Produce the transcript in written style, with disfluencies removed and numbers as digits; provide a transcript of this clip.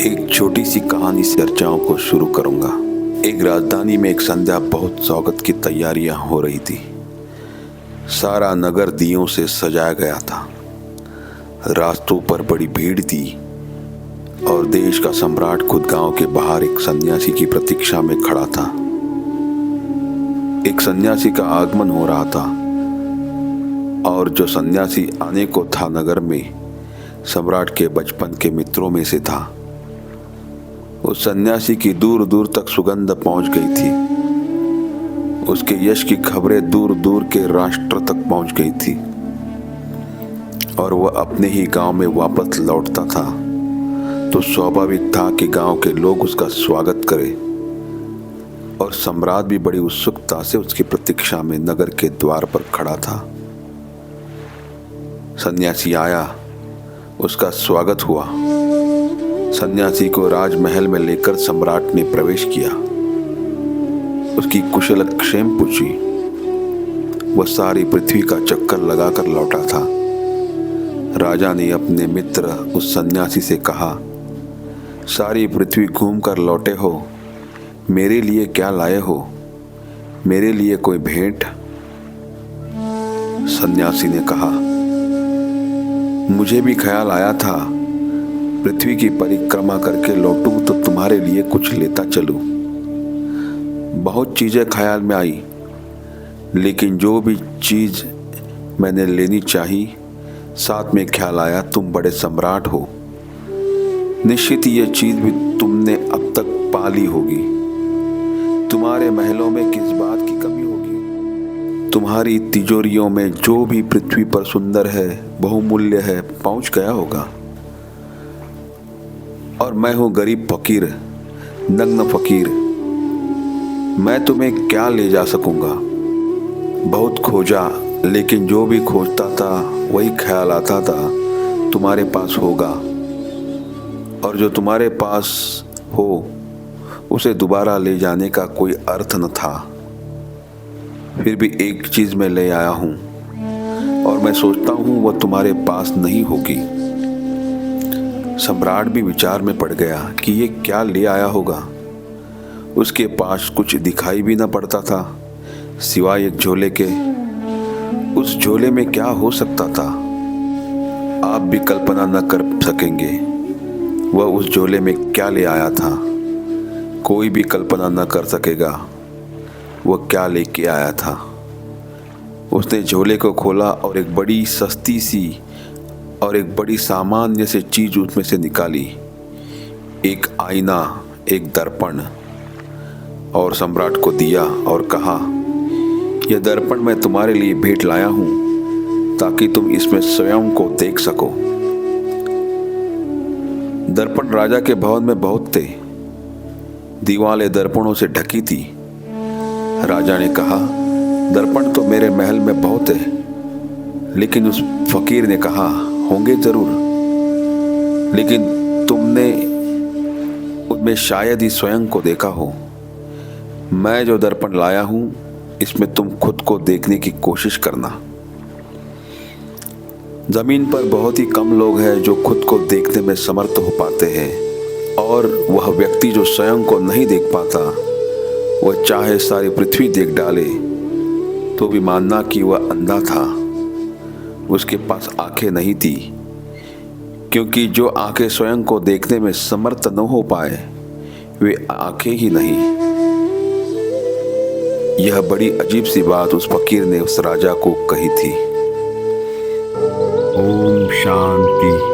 एक छोटी सी कहानी से चर्चाओं को शुरू करूंगा। एक राजधानी में एक संध्या बहुत स्वागत की तैयारियां हो रही थी। सारा नगर दियों से सजाया गया था। रास्तों पर बड़ी भीड़ थी और देश का सम्राट खुद गांव के बाहर एक सन्यासी की प्रतीक्षा में खड़ा था। एक सन्यासी का आगमन हो रहा था और जो सन्यासी आने को था नगर में सम्राट के बचपन के मित्रों में से था। उस सन्यासी की दूर दूर तक सुगंध पहुंच गई थी। उसके यश की खबरें दूर दूर के राष्ट्र तक पहुंच गई थी और वह अपने ही गांव में वापस लौटता था तो स्वाभाविक था कि गांव के लोग उसका स्वागत करें और सम्राट भी बड़ी उत्सुकता से उसकी प्रतीक्षा में नगर के द्वार पर खड़ा था। सन्यासी आया, उसका स्वागत हुआ। सन्यासी को राजमहल में लेकर सम्राट ने प्रवेश किया। उसकी कुशलक्षेम पूछी। वह सारी पृथ्वी का चक्कर लगाकर लौटा था। राजा ने अपने मित्र उस सन्यासी से कहा, सारी पृथ्वी घूमकर लौटे हो, मेरे लिए क्या लाए हो? मेरे लिए कोई भेंट? सन्यासी ने कहा, मुझे भी ख्याल आया था पृथ्वी की परिक्रमा करके लौटूं तो तुम्हारे लिए कुछ लेता चलूं। बहुत चीजें ख्याल में आई, लेकिन जो भी चीज मैंने लेनी चाही, साथ में ख्याल आया तुम बड़े सम्राट हो। निश्चित ये चीज भी तुमने अब तक पाली होगी। तुम्हारे महलों में किस बात की कमी होगी? तुम्हारी तिजोरियों में जो भी पृथ्वी पर सुंदर है, बहुमूल्य है, पहुंच गया होगा। और मैं हूं गरीब फकीर, नग्न फकीर। मैं तुम्हें क्या ले जा सकूंगा? बहुत खोजा, लेकिन जो भी खोजता था वही ख्याल आता था तुम्हारे पास होगा, और जो तुम्हारे पास हो उसे दोबारा ले जाने का कोई अर्थ न था। फिर भी एक चीज मैं ले आया हूं और मैं सोचता हूं वह तुम्हारे पास नहीं होगी। सम्राट भी विचार में पड़ गया कि ये क्या ले आया होगा। उसके पास कुछ दिखाई भी न पड़ता था सिवाय एक झोले के। उस झोले में क्या हो सकता था, आप भी कल्पना न कर सकेंगे। वह उस झोले में क्या ले आया था, कोई भी कल्पना न कर सकेगा वह क्या लेके आया था। उसने झोले को खोला और एक बड़ी सस्ती सी और एक बड़ी सामान्य से चीज उसमें से निकाली। एक आईना, एक दर्पण, और सम्राट को दिया और कहा, यह दर्पण मैं तुम्हारे लिए भेंट लाया हूं ताकि तुम इसमें स्वयं को देख सको। दर्पण राजा के भवन में बहुत थे। दीवारें दर्पणों से ढकी थी। राजा ने कहा, दर्पण तो मेरे महल में बहुत है। लेकिन उस फकीर ने कहा, होंगे जरूर, लेकिन तुमने उनमें शायद ही स्वयं को देखा हो। मैं जो दर्पण लाया हूं इसमें तुम खुद को देखने की कोशिश करना। जमीन पर बहुत ही कम लोग हैं जो खुद को देखने में समर्थ हो पाते हैं, और वह व्यक्ति जो स्वयं को नहीं देख पाता, वह चाहे सारी पृथ्वी देख डाले तो भी मानना कि वह अंधा था। उसके पास आंखें नहीं थी, क्योंकि जो आंखें स्वयं को देखने में समर्थ न हो पाए वे आंखें ही नहीं। यह बड़ी अजीब सी बात उस फकीर ने उस राजा को कही थी। ओम शांति।